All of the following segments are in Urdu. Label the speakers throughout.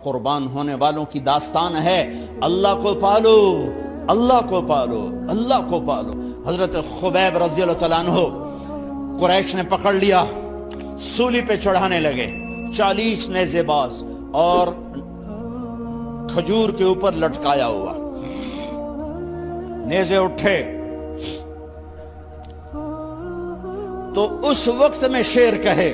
Speaker 1: قربان ہونے والوں کی داستان ہے، اللہ کو پالو، اللہ کو پالو، اللہ کو پالو۔ حضرت خبیب رضی اللہ تعالیٰ عنہ قریش نے پکڑ لیا، سولی پہ چڑھانے لگے، 40 نیزے باز اور کھجور کے اوپر لٹکایا ہوا، نیزے اٹھے تو اس وقت میں شعر کہے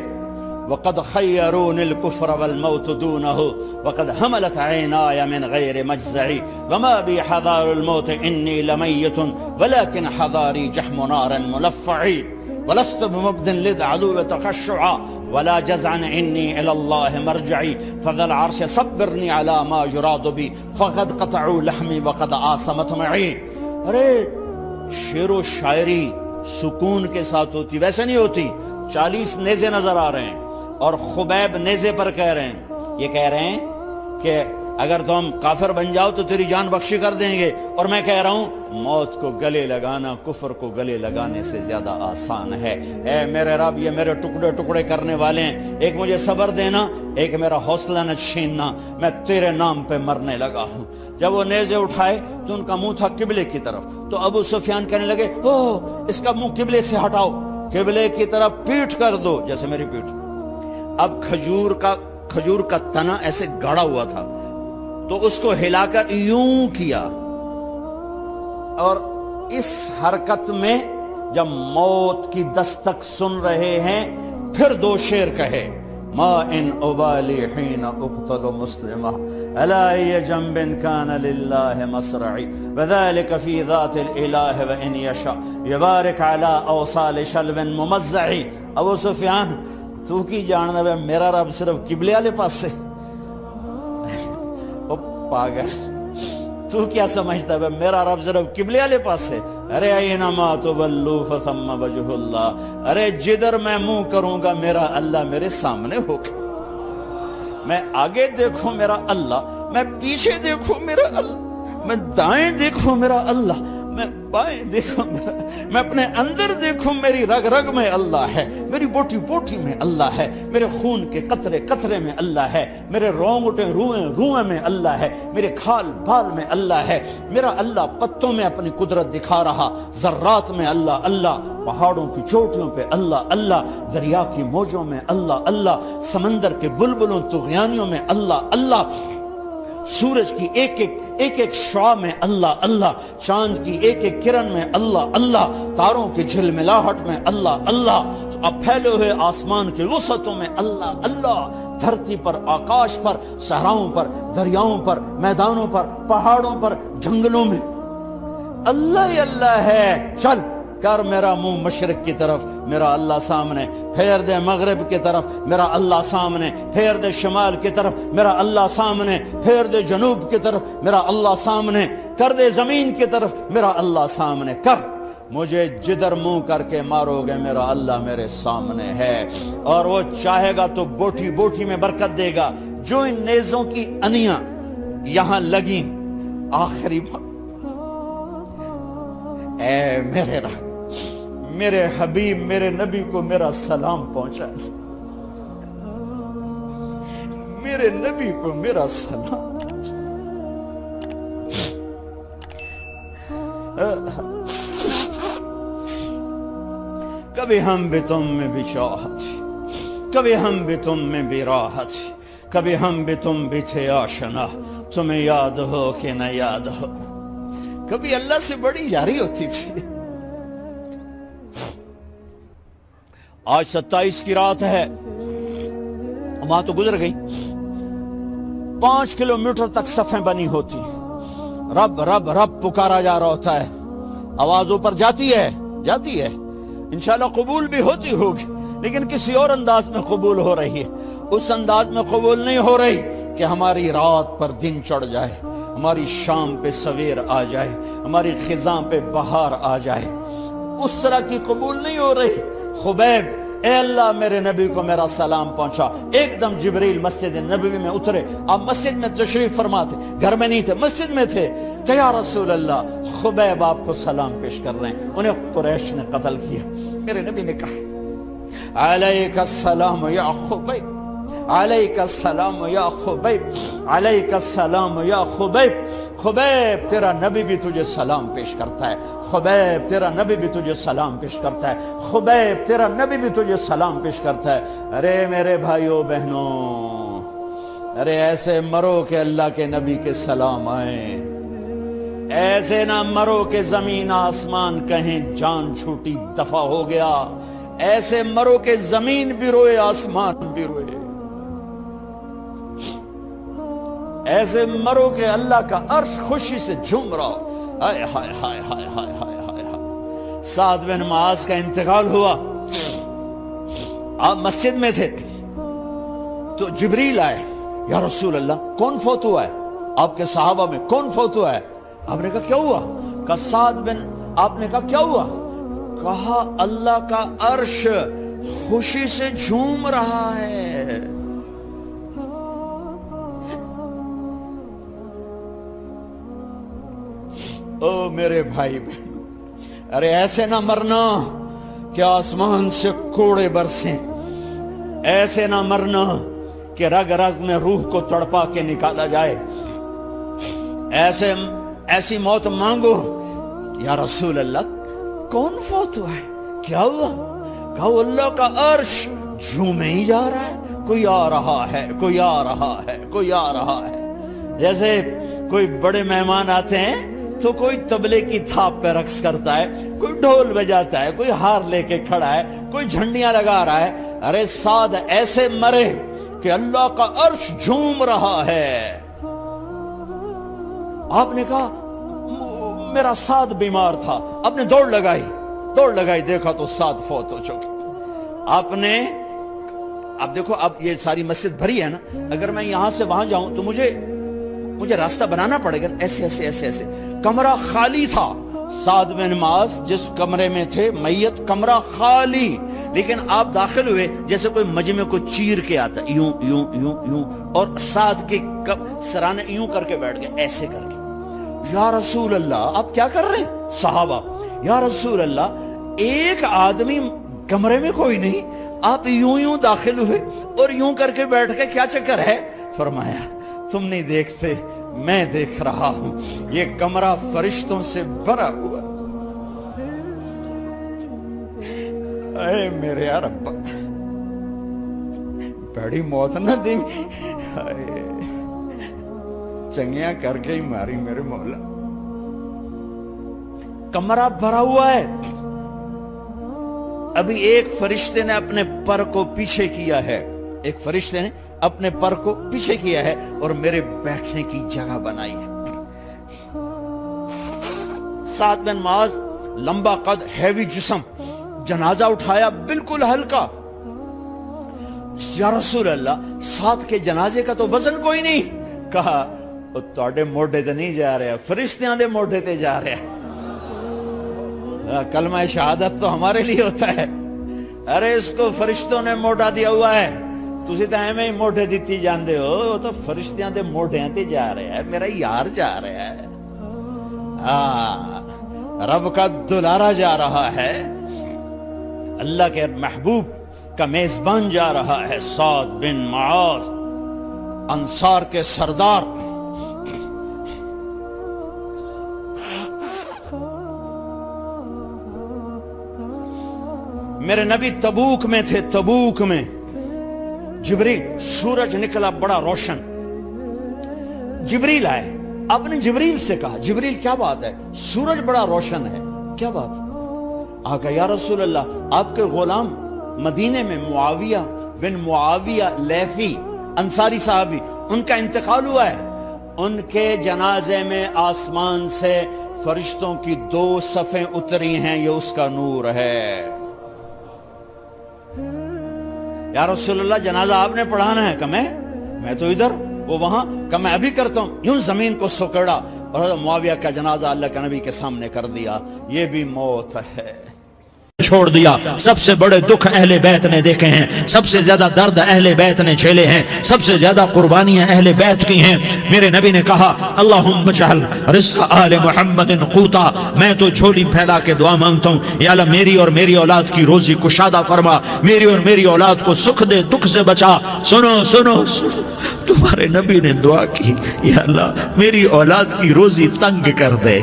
Speaker 1: وَقَدْ خَيَّرُونِ الْكُفْرَ وَالْمَوْتُ دُونَهُ وَقَدْ حَمَلَتْ عَيْنَايَ مِنْ غَيْرِ مَجْزَعِ وَمَا بِي حَذَارُ الْمَوْتِ إِنِّي لَمَيِّتٌ وَلَكِنْ حَذَارِي جَحْمُ نَارٍ مُلَفَّعِ وَلَسْتُ بِمُبْدٍ لِلْعَدُوِّ تَخَشُّعًا وَلَا جَزْعًا إِنِّي إِلَى اللَّهِ مَرْجِعِي فَذَا الْعَرْشِ صَبِّرْنِي عَلَى مَا يُرَادُ بِي فَقَدْ قَطَعُوا لَحْمِي وَقَدْ آسَمَتْ مَعِي۔ ارے شعر و شاعری سکون کے ساتھ ہوتی، ویسے نہیں ہوتی۔ 40 نیزے نظر آ رہے ہیں اور خبیب نیزے پر کہہ رہے ہیں، یہ کہہ رہے ہیں کہ اگر تم کافر بن جاؤ تو تیری جان بخشی کر دیں گے، اور میں کہہ رہا ہوں موت کو گلے لگانا کفر کو گلے لگانے سے زیادہ آسان ہے۔ اے میرے رب، یہ میرے ٹکڑے ٹکڑے کرنے والے ہیں، ایک مجھے صبر دینا، ایک میرا حوصلہ نہ چھیننا، میں تیرے نام پہ مرنے لگا ہوں۔ جب وہ نیزے اٹھائے تو ان کا منہ تھا قبلے کی طرف، تو ابو سفیان کہنے لگے اس کا منہ قبلے سے ہٹاؤ، قبلے کی طرف پیٹھ کر دو، جیسے میری پیٹھ۔ اب کھجور کا تنا ایسے گاڑا ہوا تھا تو اس کو ہلا کر یوں کیا، اور اس حرکت میں جب موت کی دستک سن رہے ہیں پھر 2 شعر کہے ما ان ابالی حین اقتل مسلمہ الا ای جنب کان للہ مصرعی وذالک فی ذات الالہ وان یشاء یبارک علی اوصال شلو ممزعی۔ ابو سفیان تو کی جاننا ہے میرا رب صرف قبلے والے پاس سے؟ او پاگل، تو کیا سمجھتا ہے میرا رب صرف قبلے والے پاس سے؟ ارے اینما تولوا فثم وجہ اللہ، ارے جدھر میں منہ کروں گا میرا اللہ میرے سامنے ہوگا۔ میں آگے دیکھوں میرا اللہ، میں پیچھے دیکھوں میرا اللہ، میں دائیں دیکھوں میرا اللہ، میں بائیں دیکھوں میرا، میں اپنے اندر دیکھوں میری رگ رگ میں اللہ ہے، میری بوٹی بوٹی میں اللہ ہے، میرے خون کے قطرے قطرے میں اللہ ہے، میرے رونگٹے روئیں روئیں میں اللہ ہے، میرے کھال بال میں اللہ ہے، میرا اللہ پتوں میں اپنی قدرت دکھا رہا، ذرات میں اللہ اللہ، پہاڑوں کی چوٹیوں پہ اللہ اللہ، دریا کی موجوں میں اللہ اللہ، سمندر کے بلبلوں طغیانیوں میں اللہ اللہ، سورج کی ایک ایک شعاع میں اللہ اللہ، چاند کی ایک ایک کرن میں اللہ اللہ، تاروں کی جھلملاہٹ میں اللہ اللہ، اب پھیلے ہوئے آسمان کے وسعتوں میں اللہ اللہ، دھرتی پر، آکاش پر، صحراؤں پر، دریاؤں پر، میدانوں پر، پہاڑوں پر، جنگلوں میں اللہ ہی اللہ ہے۔ چل کر میرا منہ مشرق کی طرف، میرا اللہ سامنے، پھیر دے مغرب کی طرف، میرا اللہ سامنے، پھیر دے شمال کی طرف، میرا اللہ سامنے، پھیر دے جنوب کی طرف، میرا اللہ سامنے، کر دے زمین کی طرف، میرا اللہ سامنے کر، مجھے جدھر منہ کر کے مارو گے میرا اللہ میرے سامنے ہے، اور وہ چاہے گا تو بوٹی بوٹی میں برکت دے گا۔ جو ان نیزوں کی انیاں یہاں لگیں، آخری بات، اے میرے رب، میرے حبیب میرے نبی کو میرا سلام پہنچا، میرے نبی کو میرا سلام پہنچا۔ کبھی ہم بھی تم میں بھی چاہت، کبھی ہم بھی تم میں بھی راحت، کبھی ہم بھی تم بھی تھے آشنا، تمہیں یاد ہو کہ نہ یاد ہو، کبھی اللہ سے بڑی یاری ہوتی تھی۔ آج 27 کی رات ہے، وہاں تو گزر گئی، 5 کلومیٹر تک صفیں بنی ہوتی، رب رب رب پکارا جا رہا ہوتا ہے، آواز اوپر جاتی ہے انشاءاللہ قبول بھی ہوتی ہوگی، لیکن کسی اور انداز میں قبول ہو رہی ہے، اس انداز میں قبول نہیں ہو رہی کہ ہماری رات پر دن چڑھ جائے، ہماری شام پہ سویر آ جائے، ہماری خزاں پہ بہار آ جائے، اس طرح کی قبول نہیں ہو رہی۔ خبیب، اے اللہ میرے نبی کو میرا سلام پہنچا۔ ایک دم جبریل مسجد نبوی میں اترے، آپ مسجد میں تشریف فرما تھے، گھر میں نہیں تھے، مسجد میں تھے، کہ یا رسول اللہ خبیب آپ کو سلام پیش کر رہے ہیں، انہیں قریش نے قتل کیا۔ میرے نبی نے کہا علیک السلام یا خبیب، علیک السلام یا خبیب، علیک السلام یا خبیب۔ خبیب تیرا نبی بھی تجھے سلام پیش کرتا ہے، خبیب تیرا نبی بھی تجھے سلام پیش کرتا ہے، خبیب تیرا نبی بھی تجھے سلام پیش کرتا ہے۔ ارے میرے بھائیوں بہنوں، ارے ایسے مرو کہ اللہ کے نبی کے سلام آئیں، ایسے نہ مرو کہ زمین آسمان کہیں جان چھوٹی دفع ہو گیا، ایسے مرو کہ زمین بھی روئے آسمان بھی روئے، ایسے مرو کہ اللہ کا عرش خوشی سے جھوم رہا ہو۔ ہائے ہائے ہائے ہائے ہائے ہائے ہائے۔ سعد بن معاذ کا انتقال ہوا، آپ مسجد میں تھے تو جبریل آئے، یا رسول اللہ کون فوت ہوا ہے؟ آپ کے صحابہ میں کون فوت ہوا ہے؟ آپ نے کہا کیا ہوا؟ کہا سعد بن، آپ نے کہا کیا ہوا؟ کہا اللہ کا عرش خوشی سے جھوم رہا ہے۔ او میرے بھائی بہن، ارے ایسے نہ مرنا کہ آسمان سے کوڑے برسیں، ایسے نہ مرنا کہ رگ رگ میں روح کو تڑپا کے نکالا جائے، ایسی موت مانگو۔ یا رسول اللہ کون فوت ہوا ہے؟ کیا ہوا؟ کہا اللہ کا عرش جھومے ہی جا رہا ہے، کوئی آ رہا ہے، کوئی آ رہا ہے، کوئی آ رہا ہے۔ جیسے کوئی بڑے مہمان آتے ہیں تو کوئی طبلے کی تھاپ پہ رقص کرتا ہے، کوئی ڈھول بجاتا ہے، کوئی ہار لے کے کھڑا ہے، کوئی جھنڈیاں لگا رہا ہے۔ ارے سعد ایسے مرے کہ اللہ کا عرش جھوم رہا ہے۔ آپ نے کہا میرا سعد بیمار تھا، آپ نے دوڑ لگائی، دیکھا تو سعد فوت ہو چکے۔ آپ دیکھو، اب یہ ساری مسجد بھری ہے نا، اگر میں یہاں سے وہاں جاؤں تو مجھے راستہ بنانا پڑے گا، ایسے۔ کمرہ خالی تھا، سعد بن معاذ جس کمرے میں تھے میت، کمرہ خالی، لیکن آپ داخل ہوئے جیسے کوئی مجمع کو چیر کے آتا، یوں یوں یوں یوں، اور سعد کے سرانے یوں کر کے بیٹھ گئے، ایسے کر کے۔ یا رسول اللہ آپ کیا کر رہے ہیں؟ صحابہ، یا رسول اللہ ایک آدمی کمرے میں کوئی نہیں، آپ یوں داخل ہوئے اور یوں کر کے بیٹھ کے، کیا چکر ہے؟ فرمایا تم نہیں دیکھتے، میں دیکھ رہا ہوں، یہ کمرہ فرشتوں سے بھرا ہوا۔ اے میرے رب، بڑی موت نہ دی، چنگیاں کر کے ہی ماری میرے مولا۔ کمرہ بھرا ہوا ہے، ابھی ایک فرشتے نے اپنے پر کو پیچھے کیا ہے، ایک فرشتے نے اپنے پر کو پیچھے کیا ہے اور میرے بیٹھنے کی جگہ بنائی ہے۔ سعد بن معاذ لمبا قد، ہیوی جسم، جنازہ اٹھایا بالکل ہلکا۔ یا رسول اللہ سعد کے جنازے کا تو وزن کوئی نہیں۔ کہا تواڈے موڈے تے نہیں جا رہا، فرشتیاں دے موڈے تے جا رہا۔ کلمہ شہادت تو ہمارے لیے ہوتا ہے، ارے اس کو فرشتوں نے موڈا دیا ہوا ہے، تسی تو ایویں ہی موڈے دیتی جاندے ہو، تو فرشتیاں دے موڈیاں تے جا رہا ہے، میرا یار جا رہا ہے، رب کا دلارا جا رہا ہے، اللہ کے محبوب کا میزبان جا رہا ہے، سعد بن معاذ انصار کے سردار۔ میرے نبی تبوک میں تھے، تبوک میں جبریل، سورج نکلا بڑا روشن، جبریل آئے، آپ نے جبریل سے کہا جبریل کیا بات ہے، سورج بڑا روشن ہے، کیا بات ہے؟ آگا یا رسول اللہ آپ کے غلام مدینے میں معاویہ بن معاویہ لیثی انصاری صحابی، ان کا انتقال ہوا ہے، ان کے جنازے میں آسمان سے فرشتوں کی 2 صفیں اتری ہیں، یہ اس کا نور ہے۔ یا رسول اللہ جنازہ آپ نے پڑھانا ہے؟ کہ میں تو ادھر، وہ وہاں، کہ میں ابھی کرتا ہوں۔ یوں زمین کو سکڑا اور معاویہ کا جنازہ اللہ کے نبی کے سامنے کر دیا۔ یہ بھی موت ہے۔
Speaker 2: چھوڑ دیا۔ سب سے بڑے دکھ اہل بیت نے دیکھے ہیں، سب سے زیادہ درد اہل بیت نے جھیلے ہیں، سب سے زیادہ قربانیاں اہل بیت کی ہیں۔ میرے نبی نے کہا اللہم اجعل رزق آل محمد قوتا، میں تو جھولی پھیلا کے دعا مانگتا ہوں، یا اللہ میری اور میری اولاد کی روزی کشادہ فرما، میری اور میری اولاد کو سکھ دے، دکھ سے بچا۔ سنو سنو سنو، تمہارے نبی نے دعا کی، یا اللہ میری اولاد کی روزی تنگ کر دے،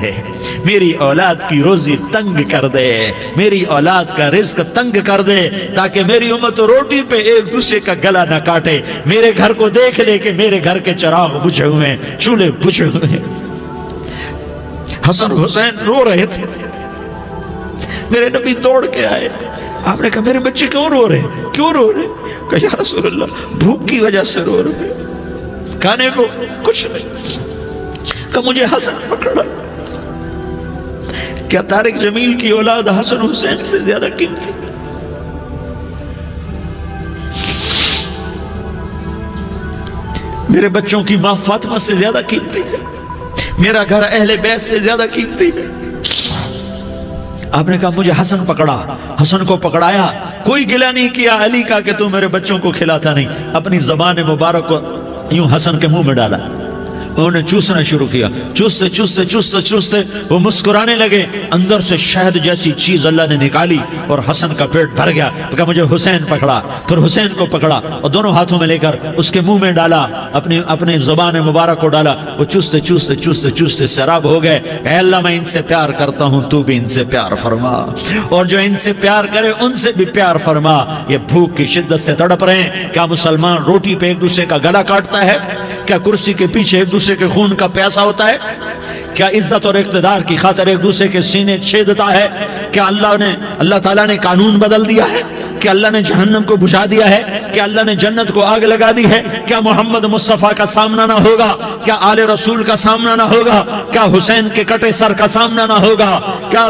Speaker 2: میری اولاد کی روزی تنگ کر دے، میری اولاد کا رزق تنگ کر دے، تاکہ میری امت روٹی پہ ایک دوسرے کا گلا نہ کاٹے، میرے گھر کو دیکھ لے کہ میرے گھر کے چراغ بجھے ہوئے ہیں، چولہے بجھے ہوئے ہیں۔ حسن حسین رو رہے تھے، میرے نبی دوڑ کے آئے، آپ نے کہا میرے بچے کیوں رو رہے ہیں، کیوں رو رہے ہیں؟ کہا یا رسول اللہ بھوک کی وجہ سے رو رہے ہیں، کھانے کو کچھ نہیں۔ کہا مجھے حسن پکڑا۔ کیا طارق جمیل کی اولاد حسن حسین سے زیادہ قیمتی؟ میرے بچوں کی ماں فاطمہ سے زیادہ قیمتی ہے، میرا گھر اہل بیت سے زیادہ قیمتی ہے۔ آپ نے کہا مجھے حسن پکڑا، حسن کو پکڑایا، کوئی گلہ نہیں کیا علی کا کہ تو میرے بچوں کو کھلاتا نہیں، اپنی زبان مبارک کو یوں حسن کے منہ میں ڈالا، انہوں نے چوسنا شروع کیا، چوستے چوستے چوستے چوستے وہ مسکرانے لگے، اندر سے شہد جیسی چیز اللہ نے نکالی اور حسن کا پیٹ بھر گیا۔ کہا مجھے حسین پکڑا، پھر حسین کو پکڑا اور دونوں ہاتھوں میں لے کر اس کے منہ میں ڈالا، اپنی زبان مبارک کو ڈالا، وہ چوستے چوستے چوستے چوستے سیراب ہو گئے۔ اے اللہ میں ان سے پیار کرتا ہوں، تو بھی ان سے پیار فرما، اور جو ان سے پیار کرے ان سے بھی پیار فرما۔ یہ بھوک کی شدت سے تڑپ رہے ہیں، کیا مسلمان روٹی پہ ایک دوسرے کا گلا کاٹتا ہے؟ کیا کرسی کے پیچھے ایک دوسرے کے خون کا پیاسا ہوتا ہے؟ کیا عزت اور اقتدار کی خاطر ایک دوسرے کے سینے چھیدتا ہے؟ کیا اللہ تعالیٰ نے قانون بدل دیا ہے؟ کیا اللہ نے جہنم کو بجھا دیا ہے؟ کیا اللہ نے جنت کو آگ لگا دی ہے؟ کیا محمد مصطفیٰ کا سامنا نہ ہوگا؟ کیا آل رسول کا سامنا نہ ہوگا؟ کیا حسین کے کٹے سر کا سامنا نہ ہوگا؟ کیا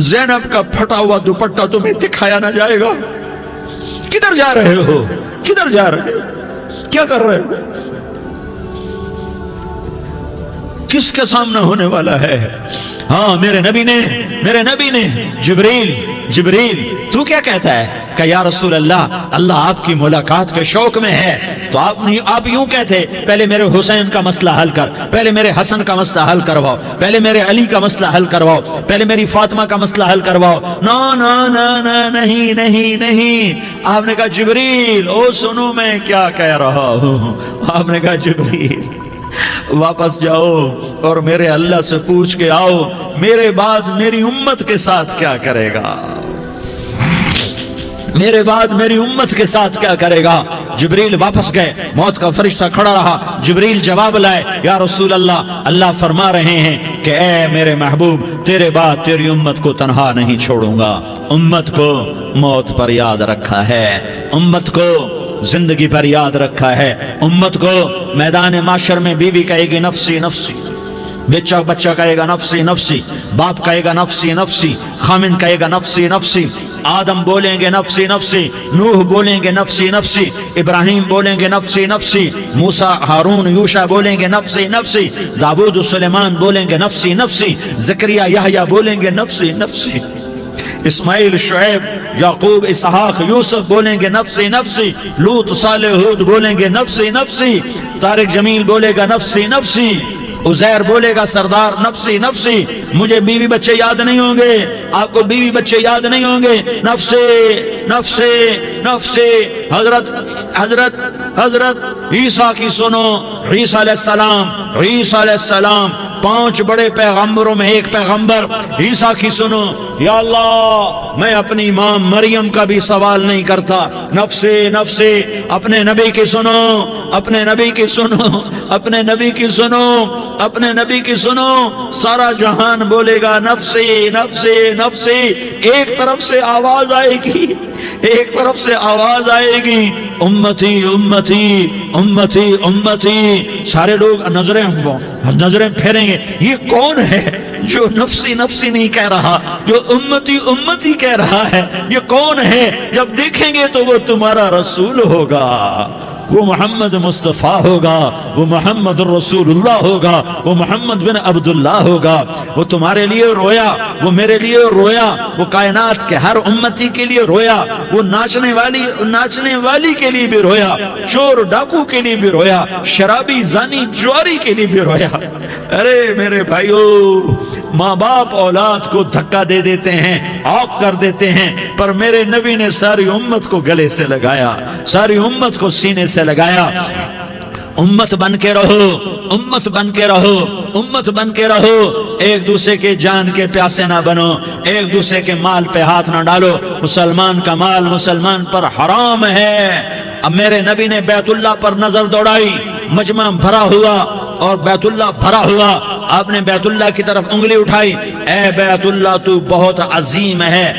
Speaker 2: زینب کا پھٹا ہوا دوپٹہ تمہیں دکھایا نہ جائے گا؟ کدھر جا رہے ہو؟ کدھر جا رہے ہو؟ کیا کر رہے ہو؟ کس کے سامنے ہونے والا ہے؟ ہاں میرے نبی نے جبریل تو کیا کہتا ہے؟ کہ یا رسول اللہ آپ کی ملاقات کے شوق میں ہے، تو آپ یوں کہتے پہلے میرے حسین کا مسئلہ حل کر، پہلے میرے حسن کا مسئلہ حل کرواؤ، پہلے میرے علی کا مسئلہ حل کرواؤ، پہلے میری فاطمہ کا مسئلہ حل کرواؤ۔ نہیں۔ آپ نے کہا جبریل او سنو میں کیا کہہ رہا ہوں۔ آپ نے کہا جبریل واپس جاؤ اور میرے اللہ سے پوچھ کے آؤ میرے بعد میری امت کے ساتھ کیا کرے گا، میرے بعد میری امت کے ساتھ کیا کرے گا۔ جبریل واپس گئے، موت کا فرشتہ کھڑا رہا، جبریل جواب لائے، یا رسول اللہ فرما رہے ہیں کہ اے میرے محبوب تیرے بعد تیری امت کو تنہا نہیں چھوڑوں گا، امت کو موت پر یاد رکھا ہے، امت کو زندگی پر یاد رکھا ہے، امت کو میدان معاشر میں بیوی کہے گی نفسی نفسی، بچہ کہے گا نفسی نفسی، باپ کہے گا نفسی نفسی، خامن کہے گا نفسی نفسی، آدم بولیں گے نفسی نفسی، نوح بولیں گے نفسی نفسی، ابراہیم بولیں گے نفسی نفسی، موسیٰ ہارون یوشع بولیں گے نفسی نفسی، داؤد سلیمان بولیں گے نفسی نفسی، زکریا یحییٰ بولیں گے نفسی نفسی، اسماعیل شعیب یعقوب اسحاق یوسف بولیں گے نفسی نفسی، لوط صالح ہود بولیں گے نفسی نفسی، طارق جمیل بولے گا نفسی نفسی، عزیر بولے گا سردار نفسی نفسی، مجھے بیوی بچے یاد نہیں ہوں گے، آپ کو بیوی بچے یاد نہیں ہوں گے، نفسی نفسی نفسی۔ حضرت عیسیٰ کی سنو، عیسیٰ علیہ السلام 5 بڑے پیغمبروں میں ایک پیغمبر عیسیٰ کی سنو، یا اللہ میں اپنی ماں مریم کا بھی سوال نہیں کرتا، نفسی نفسی، اپنے نبی کی سنو، اپنے نبی کی سنو، اپنے نبی کی سنو، اپنے نبی کی سنو، سارا جہان بولے گا نفسی نفسی نفسی، ایک طرف سے آواز آئے گی، ایک طرف سے آواز آئے گی امتی امتی امتی امتی، سارے لوگ نظریں پھیریں گے، یہ کون ہے جو نفسی نفسی نہیں کہہ رہا، جو امتی امتی کہہ رہا ہے، یہ کون ہے؟ جب دیکھیں گے تو وہ تمہارا رسول ہوگا، وہ محمد مصطفیٰ ہوگا، وہ محمد رسول اللہ ہوگا، وہ محمد بن عبداللہ ہوگا۔ وہ تمہارے لیے رویا، وہ میرے لیے رویا، وہ کائنات کے ہر امتی کے لیے رویا، وہ ناچنے والی کے لیے بھی رویا، چور ڈاکو کے لیے بھی رویا، شرابی زانی جواری کے لیے بھی رویا۔ ارے میرے بھائیو، ماں باپ اولاد کو دھکا دے دیتے ہیں، عوق کر دیتے ہیں، پر میرے نبی نے ساری امت کو گلے سے لگایا، ساری امت کو سینے سے لگایا۔ امت بن کے رہو، امت بن کے رہو، امت بن کے رہو، ایک دوسرے کے جان کے پیاسے نہ بنو، ایک دوسرے کے مال پہ ہاتھ نہ ڈالو۔ مسلمان کا مال مسلمان پر حرام ہے۔ اب میرے نبی نے بیت اللہ پر نظر دوڑائی، مجمع بھرا ہوا اور بیت اللہ بھرا ہوا، آپ نے بیت اللہ کی طرف انگلی اٹھائی، اے بیت اللہ تو بہت عظیم ہے،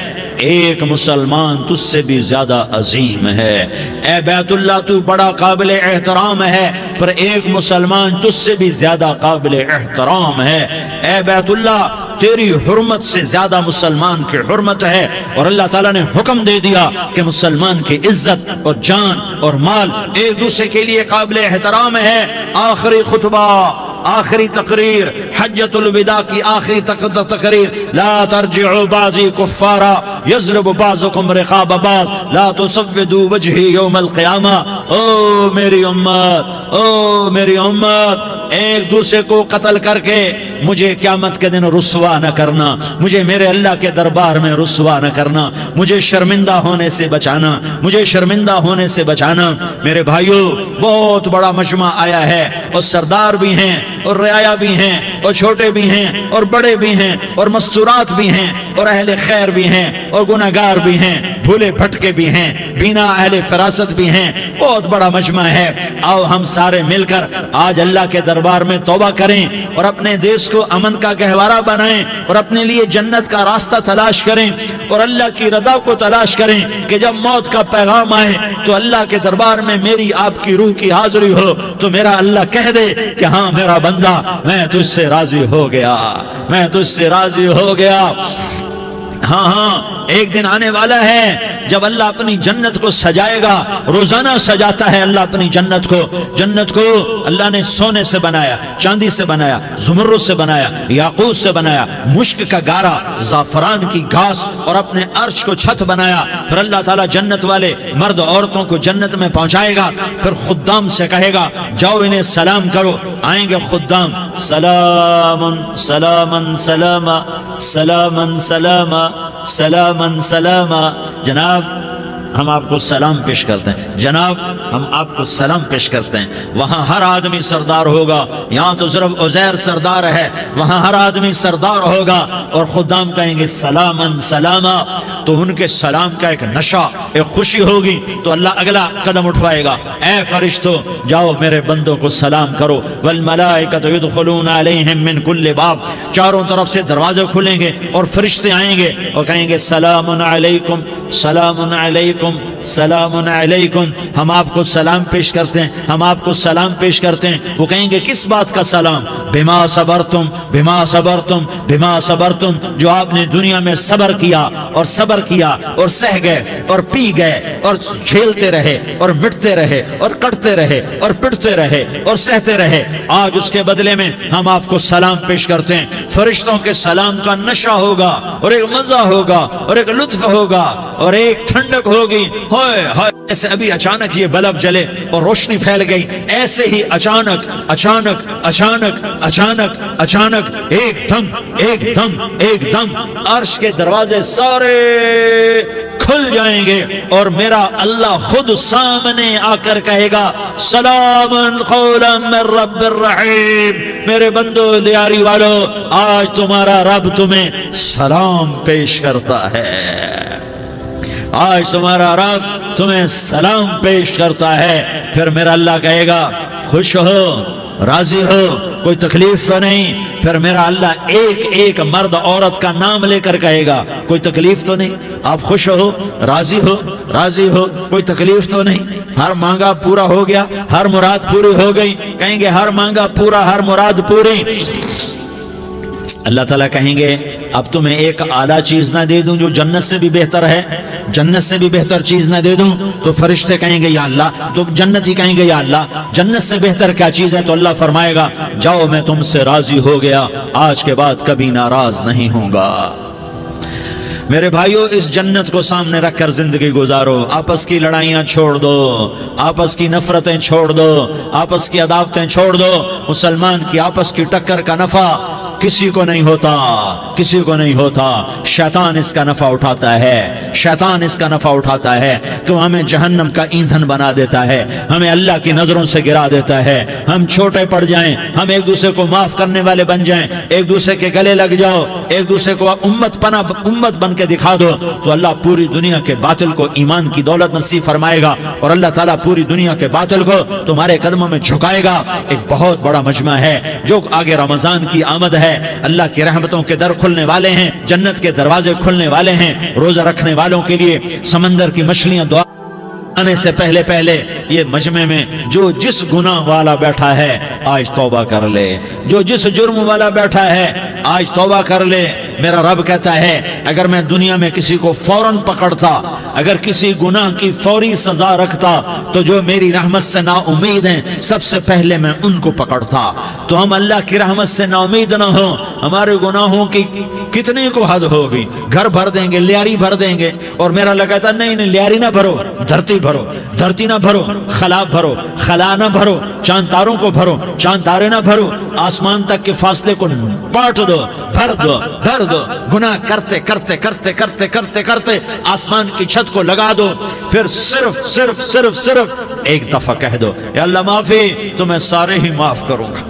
Speaker 2: ایک مسلمان تجھ سے بھی زیادہ عظیم ہے۔ اے بیت اللہ تو بڑا قابل احترام ہے، پر ایک مسلمان تجھ سے بھی زیادہ قابل احترام ہے۔ اے بیت اللہ تیری حرمت سے زیادہ مسلمان کی حرمت ہے، اور اللہ تعالیٰ نے حکم دے دیا کہ مسلمان کی عزت اور جان اور مال ایک دوسرے کے لیے قابل احترام ہے۔ آخری خطبہ، آخری تقریر، حجۃ الوداع کی آخری تقریر، لا ترجعوا بعضی کفارا یضرب بعضکم رقاب بعض لا تسودوا وجہی یوم القیامہ۔ او میری امت، او میری امت، ایک دوسرے کو قتل کر کے مجھے قیامت کے دن رسوا نہ کرنا، مجھے میرے اللہ کے دربار میں رسوا نہ کرنا، مجھے شرمندہ ہونے سے بچانا، مجھے شرمندہ ہونے سے بچانا۔ میرے بھائیو، بہت بڑا مجمع آیا ہے، اور سردار بھی ہیں اور رعایا بھی ہیں اور چھوٹے بھی ہیں اور بڑے بھی ہیں اور مستورات بھی ہیں اور اہل خیر بھی ہیں اور گناہگار بھی ہیں، بھولے بھٹکے بھی ہیں، بینا اہل فراست بھی ہیں، بہت بڑا مجمع ہے۔ آؤ ہم سارے مل کر آج اللہ کے دربار میں توبہ کریں اور اپنے دیش کو امن کا گہوارہ بنائیں اور اپنے لیے جنت کا راستہ تلاش کریں اور اللہ کی رضا کو تلاش کریں کہ جب موت کا پیغام آئے تو اللہ کے دربار میں میری آپ کی روح کی حاضری ہو تو میرا اللہ کہہ دے کہ ہاں میرا بندہ، میں تجھ سے راضی ہو گیا، میں تجھ سے راضی ہو گیا۔ ہاں ہاں، ایک دن آنے والا ہے جب اللہ اپنی جنت کو سجائے گا، روزانہ سجاتا ہے اللہ اپنی جنت کو۔ جنت کو اللہ نے سونے سے بنایا، چاندی سے بنایا، زمرد سے بنایا، یاقوت سے بنایا، مشک کا گارا، زعفران کی گھاس اور اپنے عرش کو چھت بنایا۔ پھر اللہ تعالیٰ جنت والے مرد عورتوں کو جنت میں پہنچائے گا، پھر خدام سے کہے گا جاؤ انہیں سلام کرو۔ آئیں گے خدام، سلام سلام سلام سلام سلام سلام سلام۔ جناب ہم آپ کو سلام پیش کرتے ہیں، جناب ہم آپ کو سلام پیش کرتے ہیں۔ وہاں ہر آدمی سردار ہوگا، یہاں تو صرف عزیر سردار ہے، وہاں ہر آدمی سردار ہوگا، اور خدام کہیں گے سلامن سلاما، تو ان کے سلام کا ایک نشہ، ایک خوشی ہوگی، تو اللہ اگلا قدم اٹھوائے گا، اے فرشتو جاؤ میرے بندوں کو سلام کرو۔ والملائکۃ یدخلون علیہم من کل باب، چاروں طرف سے دروازے کھلیں گے اور فرشتے آئیں گے اور کہیں گے سلام علیکم، سلام علیکم، سلام علیکم۔ ہم آپ کو سلام پیش کرتے ہیں، ہم آپ کو سلام پیش کرتے ہیں۔ وہ کہیں گے کس بات کا سلام؟ بما صبرتم، بما صبرتم، بما صبرتم، جو آپ نے دنیا میں صبر کیا اور صبر کیا اور سہ گئے اور پی گئے اور جھیلتے رہے اور مٹتے رہے اور کٹتے رہے اور پٹتے رہے اور سہتے رہے، آج اس کے بدلے میں ہم آپ کو سلام پیش کرتے ہیں۔ فرشتوں کے سلام کا نشہ ہوگا اور ایک مزہ ہوگا اور ایک لطف ہوگا اور ایک ٹھنڈک ہوگی۔ ہوئے ہوئے، ایسے ابھی اچانک یہ بلب جلے اور روشنی پھیل گئی، ایسے ہی اچانک اچانک اچانک اچانک اچانک ایک دم ایک دم ایک دم عرش کے دروازے سارے کھل جائیں گے اور میرا اللہ خود سامنے آ کر کہے گا سلام قولا من رب الرحیم۔ میرے بندو دیاری والو، آج تمہارا رب تمہیں سلام پیش کرتا ہے، آج تمہارا رب تمہیں سلام پیش کرتا ہے۔ پھر میرا اللہ کہے گا خوش ہو، راضی ہو، کوئی تکلیف تو نہیں؟ پھر میرا اللہ ایک ایک مرد عورت کا نام لے کر کہے گا کوئی تکلیف تو نہیں؟ آپ خوش ہو، راضی ہو، راضی ہو، کوئی تکلیف تو نہیں؟ ہر مانگا پورا ہو گیا، ہر مراد پوری ہو گئی؟ کہیں گے ہر مانگا پورا، ہر مراد پوری۔ اللہ تعالیٰ کہیں گے اب تمہیں ایک اعلیٰ چیز نہ دے دوں جو جنت سے بھی بہتر ہے؟ جنت سے بھی بہتر چیز نہ دے دوں؟ تو فرشتے کہیں گے یا اللہ، تو جنتی کہیں گے یا اللہ جنت سے بہتر کیا چیز ہے؟ تو اللہ فرمائے گا جاؤ میں تم سے راضی ہو گیا، آج کے بعد کبھی ناراض نہیں ہوں گا۔ میرے بھائیو، اس جنت کو سامنے رکھ کر زندگی گزارو، آپس کی لڑائیاں چھوڑ دو، آپس کی نفرتیں چھوڑ دو، آپس کی عداوتیں چھوڑ دو۔ مسلمان کی آپس کی ٹکر کا نفع کسی کو نہیں ہوتا، کسی کو نہیں ہوتا۔ شیطان اس کا نفع اٹھاتا ہے، شیطان اس کا نفع اٹھاتا ہے کہ وہ ہمیں جہنم کا ایندھن بنا دیتا ہے، ہمیں اللہ کی نظروں سے گرا دیتا ہے، ہم چھوٹے پڑ جائیں، ہم ایک دوسرے کو معاف کرنے والے بن جائیں، ایک دوسرے کے گلے لگ جاؤ، ایک دوسرے کو امت بن کے دکھا دو، تو اللہ پوری دنیا کے باطل کو ایمان کی دولت نصیب فرمائے گا، اور اللہ تعالیٰ پوری دنیا کے باطل کو تمہارے قدموں میں جھکائے گا۔ ایک بہت بڑا مجمع ہے جو آگے رمضان کی آمد ہے، اللہ کی رحمتوں کے در کھلنے والے ہیں، جنت کے دروازے کھلنے والے ہیں، روزہ رکھنے والوں کے لیے سمندر کی مچھلیاں دعا آنے سے پہلے یہ مجمع میں جو جس گناہ والا بیٹھا ہے آج توبہ کر لے، جو جس جرم والا بیٹھا ہے آج توبہ کر لے۔ میرا رب کہتا ہے اگر میں دنیا میں کسی کو فوراً پکڑتا، اگر کسی گناہ کی فوری سزا رکھتا، تو جو میری رحمت سے نا امید ہیں سب سے پہلے میں ان کو پکڑتا۔ تو ہم اللہ کی رحمت سے نا امید نہ ہوں، ہمارے گناہوں کی کتنے کو حد ہوگی، گھر بھر دیں گے، لیاری بھر دیں گے، اور میرا اللہ کہتا نہیں لیاری نہ بھرو، دھرتی بھرو، دھرتی نہ بھرو، خلا بھرو، خلا نہ بھرو، چاند تاروں کو بھرو، چاند تارے نہ بھرو، آسمان تک کے فاصلے کو بانٹ دو، بھر دو، بھر دو، گناہ کرتے کرتے کرتے کرتے کرتے کرتے آسمان کی چھت کو لگا دو، پھر صرف صرف صرف صرف ایک دفعہ کہہ دو یا اللہ معافی، تو میں سارے ہی معاف کروں گا،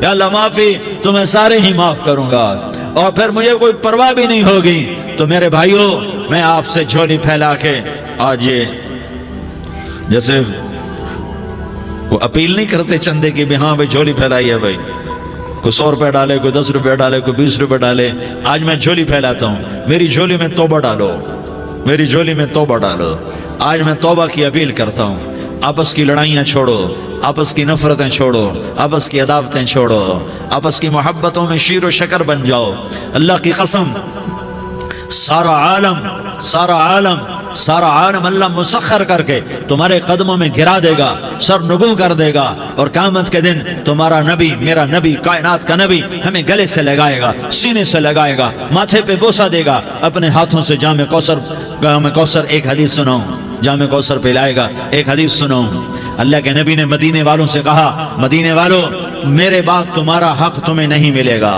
Speaker 2: یا اللہ معافی، تو میں سارے ہی معاف کروں گا، اور پھر مجھے کوئی پرواہ بھی نہیں ہوگی۔ تو میرے بھائیوں، میں آپ سے جھولی پھیلا کے آج یہ جیسے وہ اپیل نہیں کرتے چندے کی بھی ہاں بھائی جھولی پھیلائی ہے، بھائی کوئی 100 روپے ڈالے، کوئی 10 روپے ڈالے، کوئی 20 روپے ڈالے، آج میں جھولی پھیلاتا ہوں، میری جھولی میں توبہ ڈالو، میری جھولی میں توبہ ڈالو۔ آج میں توبہ کی اپیل کرتا ہوں، آپس کی لڑائیاں چھوڑو، آپس کی نفرتیں چھوڑو، آپس کی عداوتیں چھوڑو، آپس کی محبتوں میں شیر و شکر بن جاؤ۔ اللہ کی قسم، سارا عالم اللہ مسخر کر کے تمہارے قدموں میں گرا دے گا، سر نگوں کر دے گا، اور قیامت کے دن تمہارا نبی، میرا نبی، کائنات کا نبی ہمیں گلے سے لگائے گا، سینے سے لگائے گا، ماتھے پہ بوسہ دے گا، اپنے ہاتھوں سے جام کوثر ایک حدیث سناؤں، جام کوثر پلائے گا، ایک حدیث سناؤں۔ اللہ کے نبی نے مدینے والوں سے کہا، مدینے والوں میرے بعد تمہارا حق تمہیں نہیں ملے گا،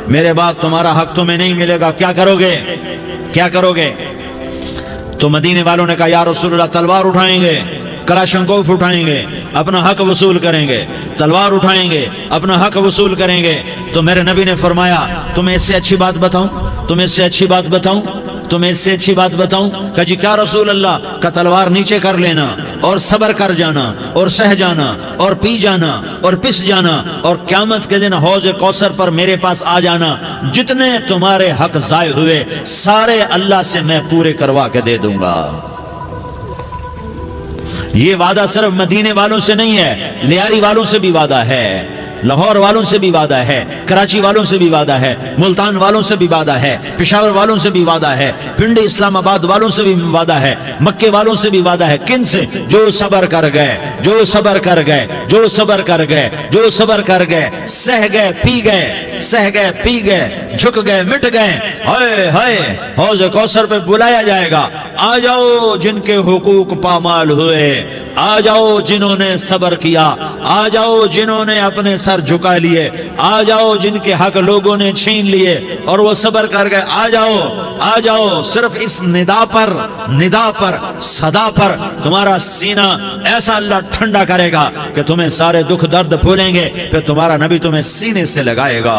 Speaker 2: میرے بعد تمہارا حق تمہیں نہیں ملے گا، کیا کرو گے؟ کیا کرو گے؟ تو مدینے والوں نے کہا یا رسول اللہ تلوار اٹھائیں گے، کراشنکوف اٹھائیں گے، اپنا حق وصول کریں گے، تلوار اٹھائیں گے، اپنا حق وصول کریں گے۔ تو میرے نبی نے فرمایا تمہیں اس سے اچھی بات بتاؤں، تمہیں اس سے اچھی بات بتاؤں، تمہیں اس سے اچھی بات بتاؤں؟ کہا جی کیا رسول اللہ؟ کا تلوار نیچے کر لینا اور صبر کر جانا اور سہ جانا اور پی جانا اور پس جانا، اور قیامت کے دن حوض کوثر پر میرے پاس آ جانا، جتنے تمہارے حق ضائع ہوئے سارے اللہ سے میں پورے کروا کے دے دوں گا۔ یہ وعدہ صرف مدینے والوں سے نہیں ہے، لیاری والوں سے بھی وعدہ ہے، لاہور والوں سے بھی وعدہ ہے، کراچی والوں سے بھی وعدہ ہے، ملتان والوں سے بھی وعدہ ہے، پشاور والوں سے بھی وعدہ ہے، پنڈی اسلام آباد والوں سے بھی وعدہ ہے، مکے والوں سے بھی وعدہ ہے۔ کن سے؟ جو صبر کر گئے، جو صبر کر گئے، جو صبر کر گئے، جو صبر کر گئے، سہ گئے پی گئے، سہ گئے پی گئے، جھک گئے مٹ گئے، ہائے ہائے حوض کوثر پہ بلایا جائے گا، آ جاؤ جن کے حقوق پامال ہوئے، آ جاؤ جنہوں نے صبر کیا، آ جاؤ جنہوں نے اپنے سر جھکا لیے، آ جاؤ جن کے حق لوگوں نے چھین لیے اور وہ صبر کر گئے، آ جاؤ آ جاؤ۔ صرف اس ندا پر صدا پر تمہارا سینہ ایسا اللہ ٹھنڈا کرے گا کہ تمہیں سارے دکھ درد بھولیں گے، پھر تمہارا نبی تمہیں سینے سے لگائے گا،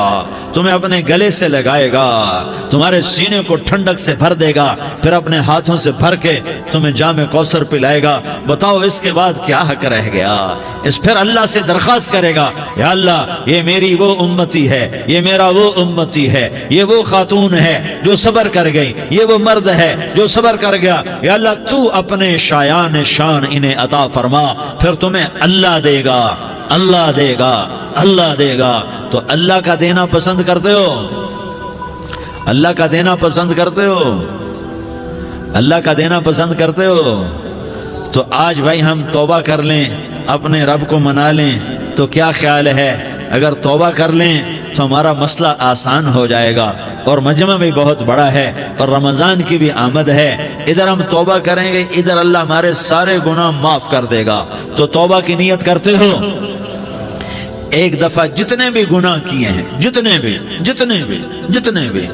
Speaker 2: تمہیں اپنے گلے سے لگائے گا، تمہارے سینے کو ٹھنڈک سے بھر دے گا، پھر اپنے ہاتھوں سے بھر کے تمہیں جام کوثر پلائے گا۔ بتاؤ اس کے بعد کیا حق رہ گیا؟ اس پھر اللہ سے درخواست کرے گا یا اللہ یہ میری وہ امتی ہے، یہ میرا وہ امتی ہے، یہ وہ خاتون ہے جو صبر کر گئی، یہ وہ مرد ہے جو صبر کر گیا، یا اللہ تو اپنے شایان شان انہیں عطا فرما، پھر تمہیں اللہ دے گا، اللہ دے گا، اللہ دے گا۔ تو اللہ کا دینا پسند کرتے ہو؟ اللہ کا دینا پسند کرتے ہو؟ اللہ کا دینا پسند کرتے ہو؟ تو آج بھائی ہم توبہ کر لیں، اپنے رب کو منا لیں، تو کیا خیال ہے اگر توبہ کر لیں تو ہمارا مسئلہ آسان ہو جائے گا، اور مجمع بھی بہت بڑا ہے اور رمضان کی بھی آمد ہے، ادھر ہم توبہ کریں گے، ادھر اللہ ہمارے سارے گناہ معاف کر دے گا۔ تو توبہ کی نیت کرتے ہو؟ ایک دفعہ جتنے بھی گناہ کیے ہیں، جتنے بھی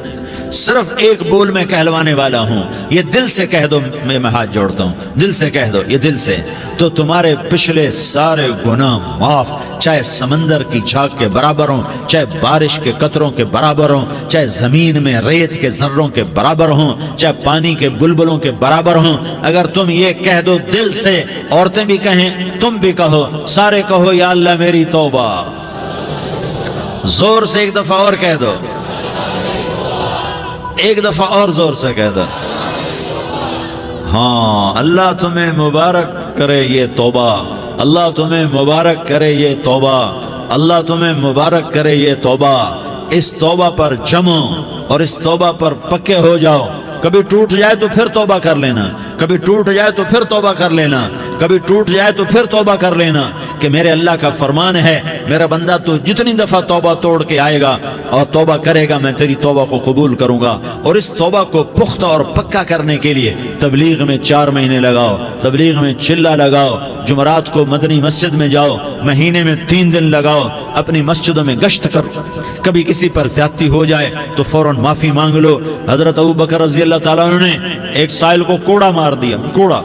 Speaker 2: صرف ایک بول میں کہلوانے والا ہوں، یہ دل سے کہہ دو، میں ہاتھ جوڑتا ہوں، دل سے کہہ دو، یہ دل سے، تو تمہارے پچھلے سارے گناہ معاف، چاہے سمندر کی جھاگ کے برابر ہوں، چاہے بارش کے قطروں کے برابر ہوں، چاہے زمین میں ریت کے ذروں کے برابر ہوں، چاہے پانی کے بلبلوں کے برابر ہوں۔ اگر تم یہ کہہ دو دل سے، عورتیں بھی کہیں، تم بھی کہو، سارے کہو یا اللہ میری توبہ، زور سے ایک دفعہ اور کہہ دو، ایک دفعہ اور زور سے کہہ دو۔ ہاں، اللہ تمہیں مبارک کرے یہ توبہ، اللہ تمہیں مبارک کرے یہ توبہ، اللہ تمہیں مبارک کرے یہ توبہ۔ اس توبہ پر جمو اور اس توبہ پر پکے ہو جاؤ۔ کبھی ٹوٹ جائے تو پھر توبہ کر لینا، کبھی ٹوٹ جائے تو پھر توبہ کر لینا، کبھی ٹوٹ جائے تو پھر توبہ کر لینا، کہ میرے اللہ کا فرمان ہے، میرا بندہ تو جتنی دفعہ توبہ توڑ کے آئے گا اور توبہ کرے گا، میں تیری توبہ کو قبول کروں گا۔ اور اس توبہ کو پختہ اور پکا کرنے کے لیے تبلیغ میں 4 مہینے لگاؤ، تبلیغ میں چلہ لگاؤ، جمعرات کو مدنی مسجد میں جاؤ، مہینے میں 3 دن لگاؤ، اپنی مسجدوں میں گشت کرو، کبھی کسی پر زیادتی ہو جائے تو فوراً معافی مانگ لو۔ حضرت ابوبکر رضی اللہ تعالیٰ عنہ نے ایک سائل کو کوڑا مار دیا، کوڑا،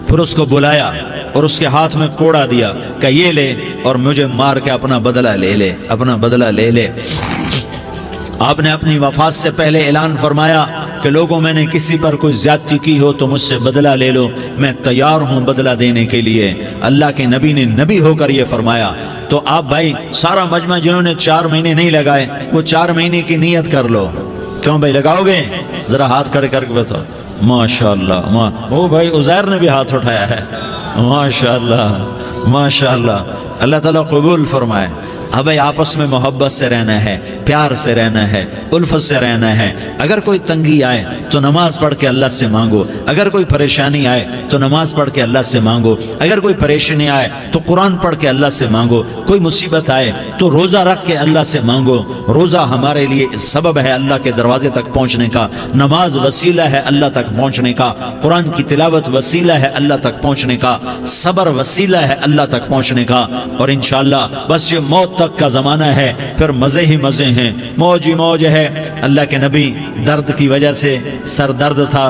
Speaker 2: پھر اس کو بلایا اور اس کے ہاتھ میں کوڑا دیا کہ یہ لے اور مجھے مار کے اپنا بدلہ لے لے، اپنا بدلہ لے لے۔ آپ نے اپنی وفات سے پہلے اعلان فرمایا کہ لوگوں میں نے کسی پر کوئی زیادتی کی ہو تو مجھ سے بدلہ لے لو، میں تیار ہوں بدلہ دینے کے لیے۔ اللہ کے نبی نے نبی ہو کر یہ فرمایا۔ تو آپ بھائی سارا مجمع جنہوں نے 4 مہینے نہیں لگائے، وہ 4 مہینے کی نیت کر لو۔ کیوں بھائی لگاؤ گے؟ ذرا ہاتھ کھڑے کر کے بتاؤ۔ ماشاءاللہ، وہ بھائی عزیر نے بھی ہاتھ اٹھایا ہے، ماشاءاللہ ماشاءاللہ، اللہ تعالیٰ قبول فرمائے۔ اب آپس میں محبت سے رہنا ہے، پیار سے رہنا ہے، الفت سے رہنا ہے۔ اگر کوئی تنگی آئے تو نماز پڑھ کے اللہ سے مانگو، اگر کوئی پریشانی آئے تو نماز پڑھ کے اللہ سے مانگو، اگر کوئی پریشانی آئے تو قرآن پڑھ کے اللہ سے مانگو، کوئی مصیبت آئے تو روزہ رکھ کے اللہ سے مانگو۔ روزہ ہمارے لیے سبب ہے اللہ کے دروازے تک پہنچنے کا، نماز وسیلہ ہے اللہ تک پہنچنے کا، قرآن کی تلاوت وسیلہ ہے اللہ تک پہنچنے کا، صبر وسیلہ ہے اللہ تک پہنچنے کا۔ اور انشاءاللہ بس یہ موت تک کا زمانہ ہے، پھر مزے ہی مزے ہیں، موج ہی موج ہے۔ اللہ کے نبی درد کی وجہ سے سر درد تھا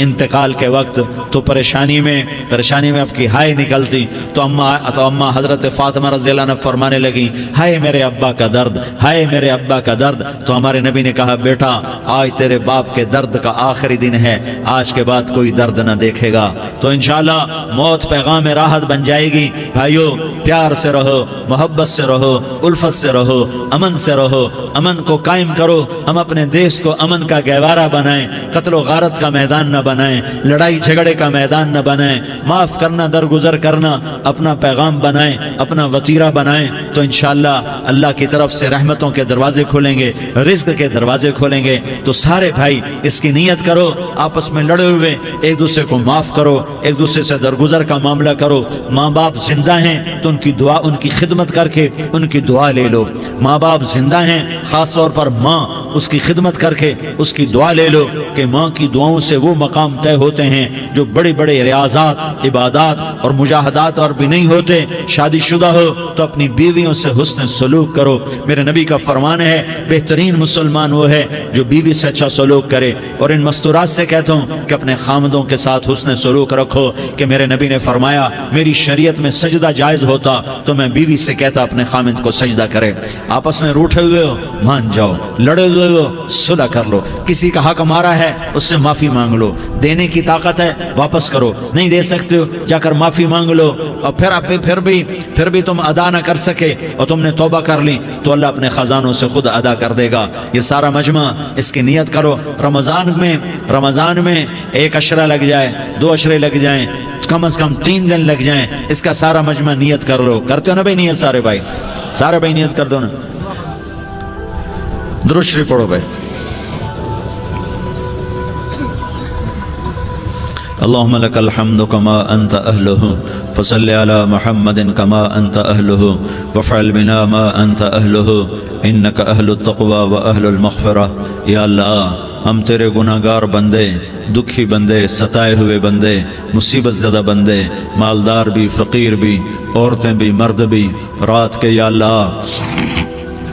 Speaker 2: انتقال کے وقت، تو پریشانی میں اب کی ہائے نکلتی تو اماں حضرت فاطمہ رضی اللہ عنہ فرمانے لگی، ہائے میرے ابا کا درد، ہائے میرے ابا کا درد۔ تو ہمارے نبی نے کہا، بیٹا آج تیرے باپ کے درد کا آخری دن ہے، آج کے بعد کوئی درد نہ دیکھے گا۔ تو انشاءاللہ موت پیغام راحت بن جائے گی۔ بھائیو پیار سے رہو، محبت سے رہو، الفت سے رہو، امن سے رہو، امن کو قائم کرو۔ ہم اپنے دیش کو امن کا گہوارہ بنائیں، قتل و غارت کا میدان نہ بنائیں، لڑائی جھگڑے کا میدان نہ بنائیں، معاف کرنا درگزر کرنا اپنا پیغام بنائیں، اپنا وطیرہ بنائیں۔ تو انشاءاللہ اللہ کی طرف سے رحمتوں کے دروازے کھولیں گے، رزق کے دروازے کھولیں گے۔ تو سارے بھائی اس کی نیت کرو، آپس میں لڑے ہوئے ایک دوسرے کو معاف کرو، ایک دوسرے سے درگزر کا معاملہ کرو۔ ماں باپ زندہ ہیں تو ان کی دعا، ان کی خدمت کر کے ان کی دعا لے لو۔ ماں باپ زندہ ہیں، خاص طور پر ماں، اس کی خدمت کر کے اس کی دعا لے لو، کہ ماں کی دعاؤں سے وہ مقام طے ہوتے ہیں جو بڑے بڑے ریاضات، عبادات اور مجاہدات اور بھی نہیں ہوتے۔ شادی شدہ ہو تو اپنی بیویوں سے حسن سلوک کرو۔ میرے نبی کا فرمان ہے، بہترین مسلمان وہ ہے جو بیوی سے اچھا سلوک کرے۔ اور ان مستورات سے کہتا ہوں کہ اپنے خامدوں کے ساتھ حسن سلوک رکھو، کہ میرے نبی نے فرمایا میری شریعت میں سجدہ جائز ہوتا تو میں بیوی سے کہتا اپنے خامد کو سجدہ کرے۔ آپس میں روٹھے ہوئے ہو مان جاؤ، لڑے ہوئے ہو صلح کر لو، کسی کا حق مارا ہے اس سے معافی مانگ لو، دینے کی طاقت ہے واپس کرو، نہیں دے سکتے ہو جا کر معافی مانگ لو۔ اور پھر بھی تم ادا نہ کر سکے اور تم نے توبہ کر لی تو اللہ اپنے خزانوں سے خود ادا کر دے گا۔ یہ سارا مجمع اس کی نیت کرو۔ رمضان میں 1 عشرہ لگ جائے، 2 عشرے لگ جائیں، کم از کم 3 دن لگ جائیں، اس کا سارا مجمع نیت کر لو۔ کرتے ہو نا بھائی نیت؟ سارے بھائی نیت کر دو نا۔ درود شریف پڑھو بھائی۔ اللهم لك الحمد كما أنت أهله فصل على محمد كما أنت أهله وفعل بنا ما أنت أهله إنك أهل التقوى وأهل المغفرة. یا اللہ ہم تیرے گناہگار بندے، دکھی بندے، ستائے ہوئے بندے، مصیبت زدہ بندے، مالدار بھی، فقیر بھی، عورتیں بھی، مرد بھی، رات کے یا اللہ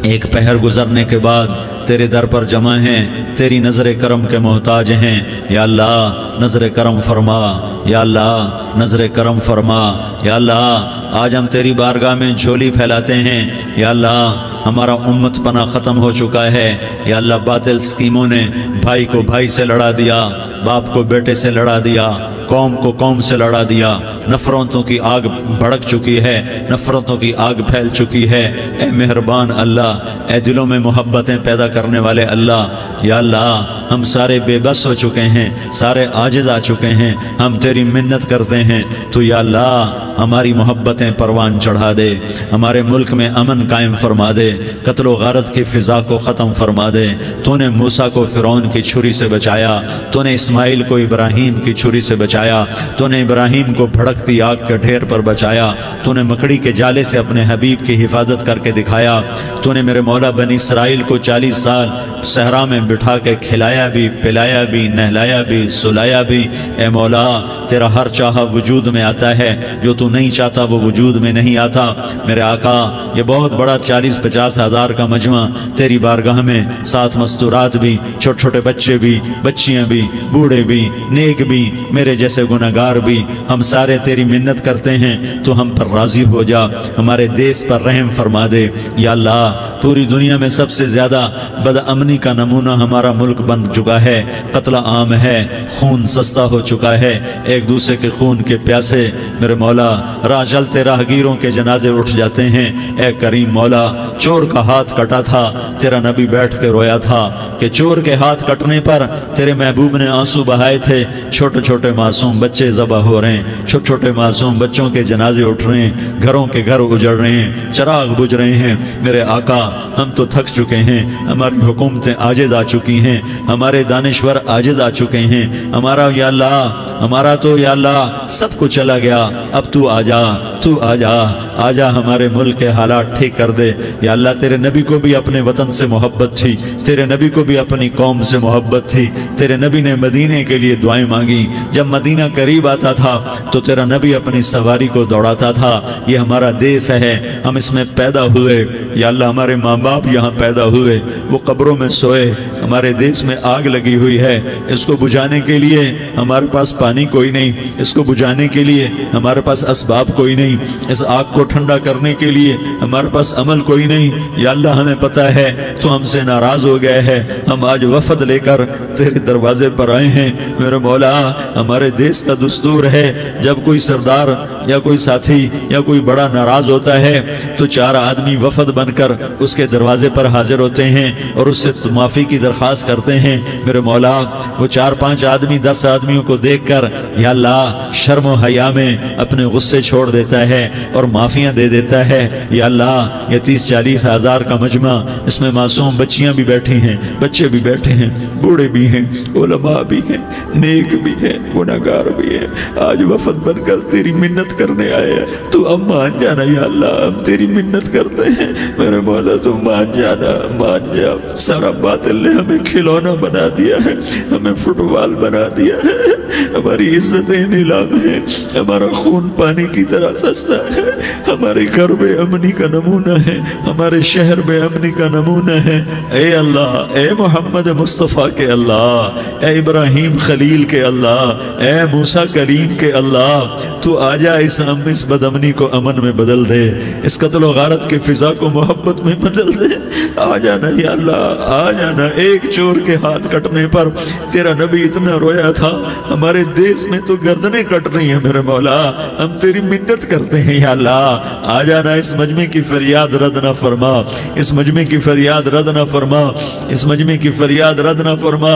Speaker 2: ایک پہر گزرنے کے بعد تیرے در پر جمع ہیں، تیری نظر کرم کے محتاج ہیں. یا اللہ نظر کرم فرما، یا اللہ نظر کرم فرما. یا اللہ آج ہم تیری بارگاہ میں جھولی پھیلاتے ہیں. یا اللہ ہمارا امت پناہ ختم ہو چکا ہے. یا اللہ باطل سکیموں نے بھائی کو بھائی سے لڑا دیا، باپ کو بیٹے سے لڑا دیا، قوم کو قوم سے لڑا دیا. نفرتوں کی آگ بھڑک چکی ہے، نفرتوں کی آگ پھیل چکی ہے. اے مہربان اللہ، اے دلوں میں محبتیں پیدا کرنے والے اللہ، یا اللہ ہم سارے بے بس ہو چکے ہیں، سارے عاجز آ چکے ہیں. ہم تیری منت کرتے ہیں تو یا اللہ ہماری محبتیں پروان چڑھا دے، ہمارے ملک میں امن قائم فرما دے، قتل و غارت کی فضا کو ختم فرما دے. تو نے موسیٰ کو فرعون کی چھری سے بچایا، تو نے اسماعیل کو ابراہیم کی چھری سے بچایا، تو نے ابراہیم کو بھڑکتی آگ کے ڈھیر پر بچایا، تو نے مکڑی کے جالے سے اپنے حبیب کی حفاظت کر کے دکھایا. تو نے میرے مولا بنی اسرائیل کو 40 سال صحرا میں بٹھا کے کھلایا بھی، پلایا بھی، نہلایا بھی، سلایا بھی. اے مولا تیرا ہر چاہا وجود میں آتا ہے، جو تو نہیں چاہتا وہ وجود میں نہیں آتا. میرے آقا یہ بہت بڑا 40-50 ہزار کا مجمع تیری بارگاہ میں، ساتھ مستورات بھی، چھوٹے چھوٹے بچے بھی، بچیاں بھی، بوڑھے بھی، نیک بھی، میرے جیسے گناہگار بھی، ہم سارے تیری منت کرتے ہیں تو ہم پر راضی ہو جا، ہمارے دیس پر رحم فرما دے. یا اللہ پوری دنیا میں سب سے زیادہ بد امنی کا نمونہ ہمارا ملک بن چکا ہے، قتل عام ہے، خون سستا ہو چکا ہے، ایک دوسرے کے خون کے پیاسے. میرے مولا راہ چلتے راہگیروں کے جنازے اٹھ جاتے ہیں. اے کریم مولا چور کا ہاتھ کٹا تھا، تیرا نبی بیٹھ کے رویا تھا کہ چور کے ہاتھ کٹنے پر تیرے محبوب نے آنسو بہائے تھے. چھوٹے چھوٹے معصوم بچے ذبح ہو رہے ہیں، چھوٹے چھوٹے معصوم بچوں کے جنازے اٹھ رہے ہیں، گھروں کے گھر اجڑ رہے ہیں، چراغ بجھ رہے ہیں. میرے آقا ہم تو تھک چکے ہیں، ہماری حکومتیں عاجز آ چکی ہیں، ہمارے دانشور عاجز آ چکے ہیں. ہمارا یا اللہ ہمارا تو یا اللہ سب کچھ چلا گیا. اب تو آ جا، تو آ جا، آ جا ہمارے ملک کے حالات ٹھیک کر دے. یا اللہ تیرے نبی کو بھی اپنے وطن سے محبت تھی، تیرے نبی کو بھی اپنی قوم سے محبت تھی. تیرے نبی نے مدینے کے لیے دعائیں مانگی. جب مدینہ قریب آتا تھا تو تیرا نبی اپنی سواری کو دوڑاتا تھا. یہ ہمارا دیس ہے، ہم اس میں پیدا ہوئے. یا اللہ ہمارے ماں باپ یہاں پیدا ہوئے، وہ قبروں میں سوئے. ہمارے دیس میں آگ لگی ہوئی ہے، اس کو بجھانے کے لیے ہمارے پاس پانی کوئی نہیں، اس کو بجھانے کے لیے ہمارے پاس اسباب کوئی نہیں، اس آگ کو ٹھنڈا کرنے کے لیے ہمارے پاس عمل کوئی نہیں. یا اللہ ہمیں پتہ ہے تو ہم سے ناراض ہو گئے ہے، ہم آج وفد لے کر تیرے دروازے پر آئے ہیں. میرے مولا ہمارے دیس کا دستور ہے جب کوئی سردار یا کوئی ساتھی یا کوئی بڑا ناراض ہوتا ہے تو 4 آدمی وفد بن کر اس کے دروازے پر حاضر ہوتے ہیں اور اس سے معافی کی درخواست کرتے ہیں. میرے مولا وہ 4-5 آدمی 10 آدمیوں کو دیکھ کر یا اللہ شرم و حیا میں اپنے غصے چھوڑ دیتا ہے اور معافیاں دے دیتا ہے. یا اللہ یہ 30-40 ہزار کا مجمع، اس میں معصوم بچیاں بھی بیٹھی ہیں، بچے بھی بیٹھے ہیں، بوڑھے بھی ہیں، علماء بھی ہیں، نیک بھی ہیں، گناہگار بھی ہیں. آج وفد بن کر تیری منت کرنے آئے ہیں، تو اب مان جانا. یا اللہ ہم تیری منت کرتے ہیں، میرے مولا تو مان جانا، مان جا. سارا باطل نے ہمیں کھلونا بنا دیا ہے، ہمیں فٹ بال بنا دیا ہے، ہماری عزتیں نیلام ہیں، ہمارا خون پانی کی طرح سستا ہے. ہمارے گھر بے امنی کا نمونہ ہے، ہمارے شہر بے امنی کا نمونہ ہے. اے اللہ، اے محمد مصطفیٰ کے اللہ، اے ابراہیم خلیل کے اللہ، اے موسیٰ کریم کے اللہ، تو آجا اس بد امنی کو امن میں بدل دے، اس قتل و غارت کے فضا کو محبت میں بدل دے. آ جانا یا اللہ، آ جانا. ایک چور کے ہاتھ کٹنے پر تیرا نبی اتنا رویا تھا، ہمارے دیس میں تو گردنیں کٹ رہی ہیں. میرے مولا ہم تیری منت کرتے ہیں. یا اللہ آ جانا، اس مجمع کی فریاد رد نہ فرما، اس مجمع کی فریاد رد نہ فرما، اس مجمع کی فریاد رد نہ فرما.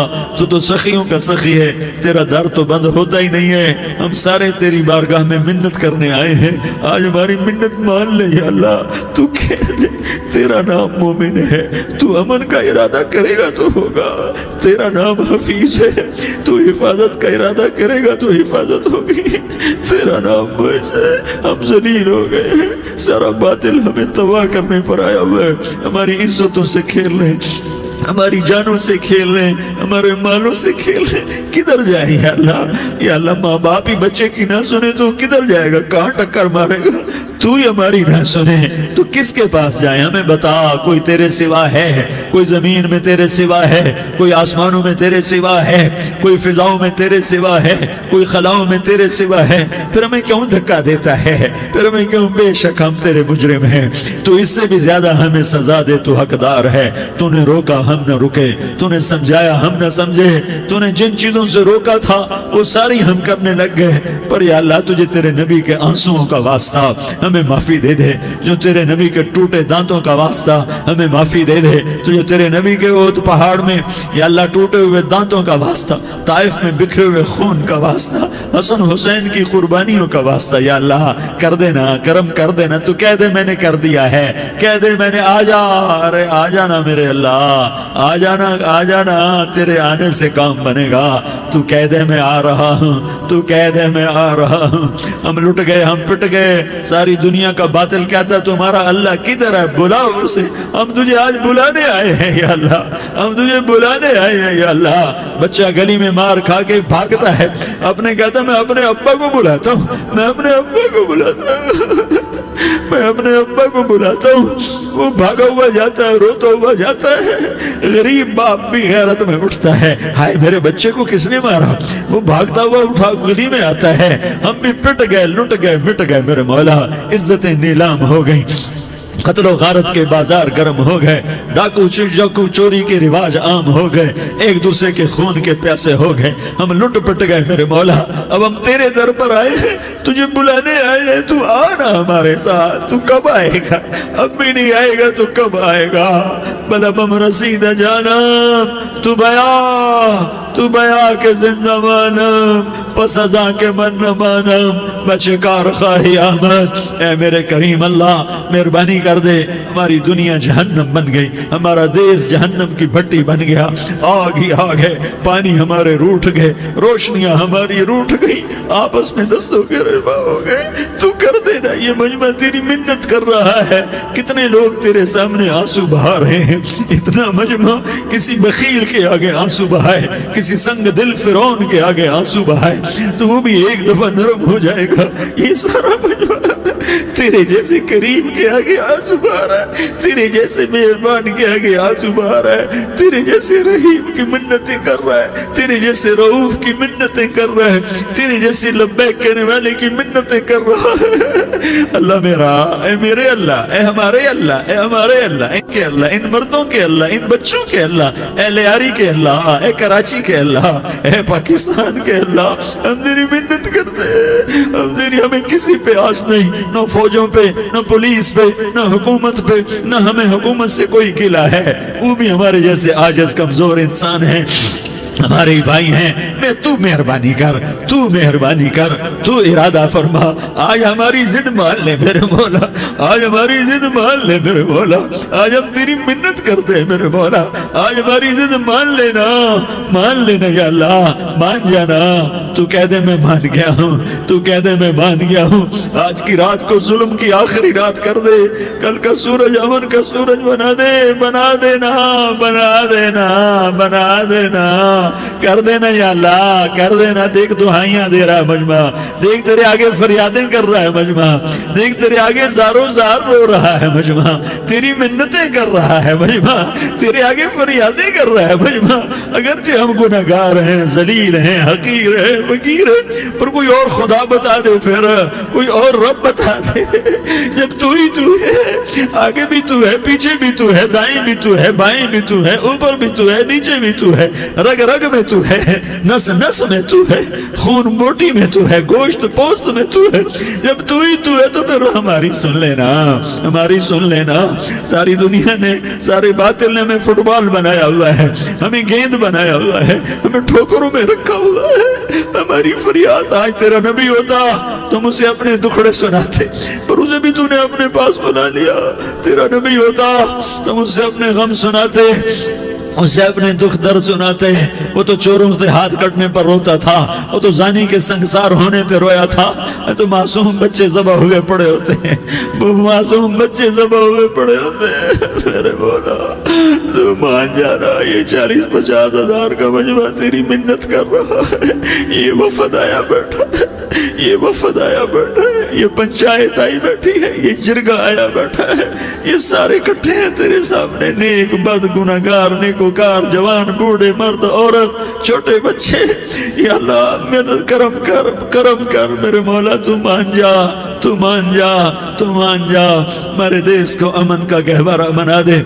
Speaker 2: تو سخیوں کا سخی ہے، تیرا در تو بند ہوتا ہی نہیں ہے. ہم سارے تیری بارگاہ میں منت کرنے آئے ہیں، آج ہماری منت مان لے. یا اللہ تو کہہ دے تیرا نام مومن ہے، تو امن کا ارادہ کرے گا تو ہوگا، تیرا نام حفیظ ہے، تو حفاظت کا ارادہ کرے گا تو حفاظت ہوگی، تیرا نام مجھ ہے، ہم ذلیل ہو گئے ہیں، سارا باطل ہمیں تباہ کرنے پر آیا ہوا ہے، ہماری عزتوں سے کھیل رہے ہیں، ہماری جانوں سے کھیل رہے ہیں، ہمارے مالوں سے کھیل رہے ہیں، کدھر جائے یا اللہ؟ یا اللہ ماں باپ ہی بچے کی نہ سنے تو کدھر جائے گا؟ کہاں ٹکر مارے گا؟ تو ہی ہماری نہ سنے تو کس کے پاس جائیں؟ ہمیں بتا، کوئی تیرے سوا ہے؟ کوئی زمین میں تیرے سوا ہے؟ کوئی آسمانوں میں تیرے سوا ہے؟ کوئی فضاؤں میں تیرے سوا ہے؟ کوئی خلاؤں میں تیرے سوا ہے؟ پھر ہمیں کیوں دھکا دیتا ہے؟ پھر ہمیں کیوں؟ بے شک ہم تیرے مجرم ہیں، تو اس سے بھی زیادہ ہمیں سزا دے، تو حقدار ہے۔ تو نے روکا ہم نہ رکے، تو نے سمجھایا ہم نہ سمجھے، تو نے جن چیزوں سے روکا تھا وہ ساری ہم کرنے لگ گئے، پر یا اللہ تجھے تیرے نبی کے آنسوؤں کا واسطہ ہمیں معافی دے دے، جو تیرے نبی کے ٹوٹے دانتوں کا واسطہ ہمیں معافی دے دے، تجھے تیرے نبی کے احد پہاڑ میں یا اللہ ٹوٹے ہوئے دانتوں کا واسطہ، طائف میں بکھرے ہوئے خون کا واسطہ، حسن حسین کی قربانیوں کا واسطہ یا اللہ کر دینا، کرم کر دینا۔ تو کہہ دے میں نے کر دیا ہے، کہہ دے میں نے، آ جا، ارے آ جانا میرے اللہ، آ جانا، آ جانا، تیرے آنے سے کام بنے گا۔ تو کہہ دے میں آ رہا ہوں، تو کہہ دے میں آ رہا ہوں۔ ہم لٹ گئے، ہم پٹ گئے، ساری دنیا کا باطل کہتا ہے تمہارا اللہ کدھر ہے؟ بلاؤ اسے، ہم تجھے آج بلانے آئے ہیں یا اللہ، ہم تجھے بلانے آئے ہیں یا اللہ۔ بچہ گلی میں مار کھا کے بھاگتا ہے، اپنے کہتا میں اپنے ابا کو بلاتا ہوں، میں اپنے ابا کو بلاتا ہوں، میں اپنے ابا کو بلاتا ہوں، وہ بھاگا ہوا جاتا ہے، روتا ہوا جاتا ہے۔ غریب باپ بھی غیرت میں اٹھتا ہے، ہائے میرے بچے کو کس نے مارا؟ وہ بھاگتا ہوا اٹھا گلی میں آتا ہے، ہم بھی پٹ گئے، لٹ گئے، مٹ گئے میرے مولا، عزتیں نیلام ہو گئیں، قتل و غارت کے بازار گرم ہو گئے، ڈاکو چوری کے رواج عام ہو گئے، ایک دوسرے کے خون کے پیاسے ہو گئے، ہم لٹ پٹ گئے میرے مولا۔ اب ہم تیرے در پر آئے ہیں، تجھے بلانے آئے ہیں، تو آنا ہمارے ساتھ۔ تو کب آئے گا؟ اب بھی نہیں آئے گا تو کب آئے گا؟ بلبم رسید جانم تو بیا کے زندہ مانم، پس ازاں کے من نہ مانم، بچکار خواہی آمد۔ اے میرے کریم اللہ مہربانی کر دے، ہماری دنیا جہنم بن گئی، ہمارا دیس جہنم کی بھٹی بن گیا، آگ ہی آگ ہے، پانی ہمارے روٹھ گئے، روشنیاں ہماری روٹھ گئی، آپس میں دستوں کے رفا ہو گئے۔ تو کر دینا، یہ مجمع تیری منت کر رہا ہے، کتنے لوگ تیرے سامنے آنسو بہا رہے ہیں، اتنا مجمع کسی بخیل کے آگے آنسو بہائے، کسی سنگ دل فرعون کے آگے آنسو بہائے تو وہ بھی ایک دفعہ نرم ہو جائے گا۔ یہ سارا مجمع تیرے جیسے کریم کے آگے آنسو بہا رہا ہے، تیرے جیسے مہربان کے آگے آنسو بہا رہا ہے، تیرے جیسے رحیم کی منتیں کر رہا ہے، تیرے جیسے رؤوف کی منتیں کر رہا ہے، تیرے جیسے لبیک کہنے والے کی منتیں کر رہا ہے۔ اللہ میرا، اے میرے اللہ، اے ہمارے اللہ، اے ہمارے اللہ، ان کے اللہ، ان مردوں کے اللہ، ان بچوں کے اللہ، اے لیاری کے اللہ، اے کراچی کے اللہ، اے پاکستان کے اللہ، ہم تیری منت کرتے ہیں، ہم تیری، ہمیں کسی پہ آس نہیں، نہ فوجوں پہ، نہ پولیس پہ، نہ حکومت پہ، نہ ہمیں حکومت سے کوئی گلہ ہے، وہ بھی ہمارے جیسے عاجز کمزور انسان ہیں، ہمارے بھائی ہیں۔ میں تو مہربانی کر، تو مہربانی کر، تو ارادہ فرما، آج ہماری ضد مان لے میرے مولا، آج ہماری ضد مان لے میرے مولا، آج ہم تیری منت کرتے ہیں میرے مولا، آج ہماری ضد مان لینا، مان لینا یا اللہ، مان جانا۔ تو کہہ دے میں مان گیا ہوں، تو کہہ دے میں مان گیا ہوں، آج کی رات کو ظلم کی آخری رات کر دے، کل کا سورج امن کا سورج بنا دے، بنا دینا، بنا دینا، بنا دینا، کر دینا یا اللہ، کر دینا۔ دیکھ دعائیاں دے رہا ہے مجمع، دیکھ تیرے آگے فریادیں کر رہا ہے مجمع، دیکھ تیرے آگے زاروں زار رو رہا ہے مجمع، تیری منتیں کر رہا ہے مجمع، تیرے آگے فریادیں کر رہا ہے مجمع۔ اگرچہ ہم گناہگار ہیں، ذلیل ہیں، حقیر ہیں، فقیر ہیں، پر کوئی اور خدا بتا دے، پھر کوئی اور رب بتا دے۔ جب تو ہی تو ہے، آگے بھی تو ہے، پیچھے بھی تو ہے، دائیں بھی تو ہے، بائیں بھی تو ہے، اوپر بھی تو ہے، نیچے بھی تو ہے، رگ رگ میں تو ہے، نس نس میں تو ہے، خون بوٹی میں تو ہے، گوشت پوست میں تو ہے۔ جب تو ہی تو ہے تو پھر ہماری سن لینا، ہماری سن لینا۔ ساری دنیا نے، سارے باطل نے ہمیں فٹ بال بنایا ہوا ہے، ہمیں گیند بنایا ہوا ہے، ہمیں ٹھوکروں میں رکھا ہوا ہے، ہماری فریاد. آج تیرا نبی ہوتا تم اسے اپنے دکھڑے سناتے، پر اسے بھی تو نے اپنے پاس بنا لیا. تیرا نبی ہوتا تم اسے اپنے غم سناتے، اسے اپنے دکھ درد سناتے. وہ تو چوروں سے ہاتھ کٹنے پر روتا تھا، وہ تو زانی کے سنگسار ہونے پہ رویا تھا. تو معصوم بچے ذبح ہوئے پڑے ہوتے ہیں، وہ معصوم بچے ذبح ہوئے پڑے ہوتے ہیں. میرے مولا تو مان جا رہا، یہ 40-50 ہزار کا مجمع تیری منت کر رہا ہے. یہ وفد آیا بیٹھا ہے، یہ وفد آیا بیٹھا ہے، یہ پنچایت آئی بیٹھی ہے، یہ جرگہ آیا بیٹھا ہے. یہ سارے اکٹھے ہیں تیرے سامنے، نیک بد گناہگار نیکوکار، جوان بوڑھے مرد عورت چھوٹے بچے. یا اللہ مدد کرم کر، کرم کر میرے مولا. تو مان جا، تو مان جا، تو مان جا. ہمارے دیس کو امن کا گہوارہ بنا دے،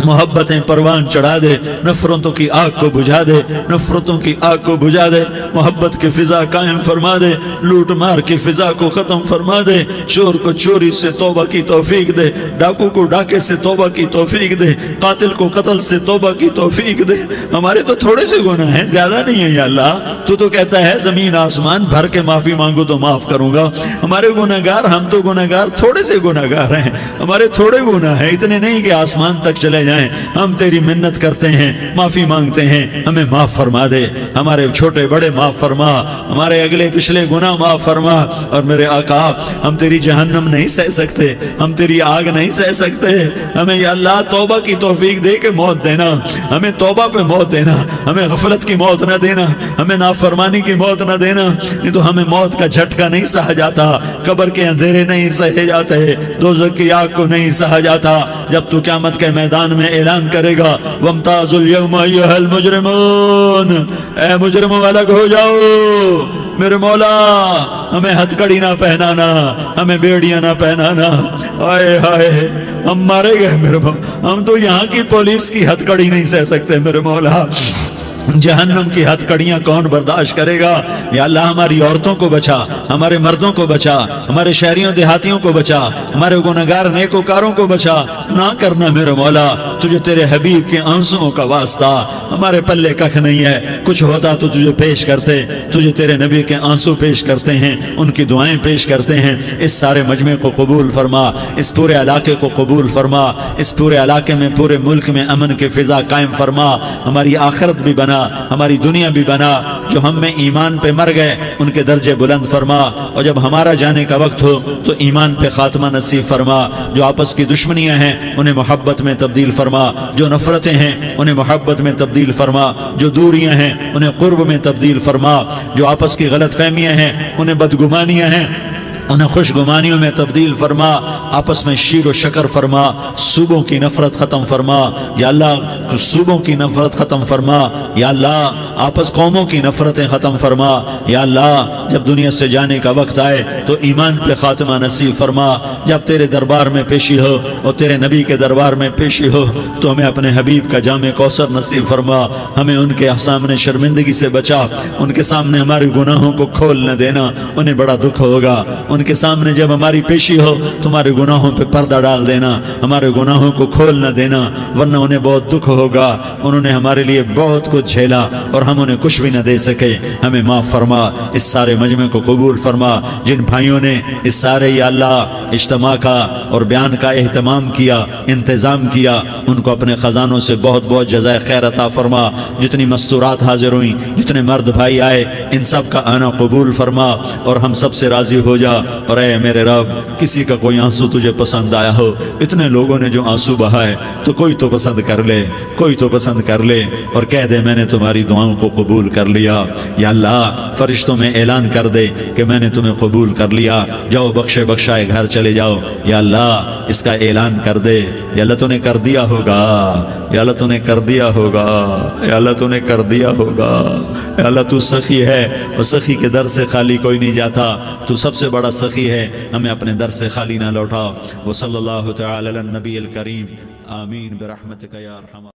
Speaker 2: محبتیں پروان چڑھا دے، نفرتوں کی آگ کو بجھا دے، نفرتوں کی آگ کو بجھا دے. محبت کی فضا قائم فرما دے، لوٹ مار کی فضا کو ختم فرما دے. چور کو چوری سے توبہ کی توفیق دے، ڈاکو کو ڈاکے سے توبہ کی توفیق دے، قاتل کو قتل سے توبہ کی توفیق دے. ہمارے تو تھوڑے سے گناہ ہیں، زیادہ نہیں ہیں یا اللہ. تو کہتا ہے زمین آسمان بھر کے معافی مانگو تو معاف کروں گا. ہمارے گناہگار، ہم تو گناہگار تھوڑے سے گناہگار ہیں، ہمارے تھوڑے گناہ ہیں، اتنے نہیں کہ آسمان تک چلے جائیں. ہم تیری منت کرتے ہیں، معافی مانگتے ہیں، ہمیں معاف فرما دے. ہمارے چھوٹے بڑے معاف فرما، ہمارے اگلے پچھلے گناہ معاف فرما. اور میرے آقا ہم تیری جہنم نہیں سہ سکتے، ہم تیری آگ نہیں سہ سکتے. ہمیں یا اللہ توبہ کی توفیق دے کے موت دینا، ہمیں توبہ پہ موت دینا، ہمیں غفلت کی موت نہ دینا، ہمیں نافرمانی کی موت نہ دینا. نہیں تو ہمیں موت کا جھٹکا نہیں سہا جاتا، قبر کے اندھیرے نہیں سہے جاتے، دوزخ کی آگ کو نہیں سہا جاتا. جب تو قیامت کے میدان میں اعلان کرے گا وَامْتَازُوا الْيَوْمَ أَيُّهَا الْمُجْرِمُونَ، اے مجرموں الگ ہو جاؤ. میرے مولا ہمیں ہتھ کڑی نہ پہنانا، ہمیں بیڑیاں نہ پہنانا. آئے ہائے ہم مارے گئے میرے مولا، ہم تو یہاں کی پولیس کی ہتھ کڑی نہیں سہ سکتے میرے مولا. جہنم کی ہتھ کڑیاں کون برداشت کرے گا؟ یا اللہ ہماری عورتوں کو بچا، ہمارے مردوں کو بچا، ہمارے شہریوں دیہاتیوں کو بچا، ہمارے گنہگار نیکوکاروں کو بچا. نہ کرنا میرے مولا، تجھے تیرے حبیب کے آنسوؤں کا واسطہ. ہمارے پلے ککھ نہیں ہے، کچھ ہوتا تو تجھے پیش کرتے، تجھے تیرے نبی کے آنسو پیش کرتے ہیں، ان کی دعائیں پیش کرتے ہیں. اس سارے مجمع کو قبول فرما، اس پورے علاقے کو قبول فرما، اس پورے علاقے میں پورے ملک میں امن کی فضا قائم فرما. ہماری آخرت بھی بنا، ہماری دنیا بھی بنا. جو ہم میں ایمان پہ مر گئے ان کے درجے بلند فرما، اور جب ہمارا جانے کا وقت ہو تو ایمان پہ خاتمہ نصیب فرما. جو آپس کی دشمنیاں ہیں انہیں محبت میں تبدیل فرما، جو نفرتیں ہیں انہیں محبت میں تبدیل فرما، جو دوریاں ہیں انہیں قرب میں تبدیل فرما، جو آپس کی غلط فہمیاں ہیں انہیں بدگمانیاں ہیں انہیں خوش گمانیوں میں تبدیل فرما. آپس میں شیر و شکر فرما، صوبوں کی نفرت ختم فرما. یا اللہ صوبوں کی نفرت ختم فرما. یا اللہ آپس قوموں کی نفرتیں ختم فرما. یا اللہ جب دنیا سے جانے کا وقت آئے تو ایمان پہ خاتمہ نصیب فرما. جب تیرے دربار میں پیشی ہو اور تیرے نبی کے دربار میں پیشی ہو تو ہمیں اپنے حبیب کا جام کوثر نصیب فرما. ہمیں ان کے سامنے شرمندگی سے بچا، ان کے سامنے ہمارے گناہوں کو کھول نہ دینا، انہیں بڑا دکھ ہوگا. ان کے سامنے جب ہماری پیشی ہو تمہارے گناہوں پہ پردہ ڈال دینا، ہمارے گناہوں کو کھول نہ دینا، ورنہ انہیں بہت دکھ ہوگا. انہوں نے ہمارے لیے بہت کچھ جھیلا اور ہم انہیں کچھ بھی نہ دے سکے. ہمیں معاف فرما، اس سارے مجمع کو قبول فرما. جن بھائیوں نے اس سارے یا اللہ اجتماع کا اور بیان کا اہتمام کیا، انتظام کیا، ان کو اپنے خزانوں سے بہت بہت جزائے خیر عطا فرما. جتنی مستورات حاضر ہوئیں، جتنے مرد بھائی آئے، ان سب کا آنا قبول فرما اور ہم سب سے راضی ہو جا. اور اے میرے رب کسی کا کوئی آنسو تجھے پسند آیا ہو، اتنے لوگوں نے جو آنسو بہائے تو کوئی تو پسند کر لے، کوئی تو پسند کر لے اور کہہ دے میں نے تمہاری دعاؤں کو قبول کر لیا. یا اللہ فرشتوں میں اعلان کر دے کہ میں نے تمہیں قبول کر لیا، جاؤ بخشے بخشائے گھر چلے جاؤ. یا اللہ اس کا اعلان کر دے. یا اللہ تو نے کر دیا ہوگا، یا اللہ تو نے کر دیا ہوگا، یا اللہ تو نے کر دیا ہوگا. یا اللہ تو سخی ہے، اور سخی کے در سے خالی کوئی نہیں جاتا. تو سب سے بڑا سخی ہے، ہمیں اپنے در سے خالی نہ لوٹا. وصلی اللہ تعالی علی النبی الکریم. آمین برحمتک یا ارحم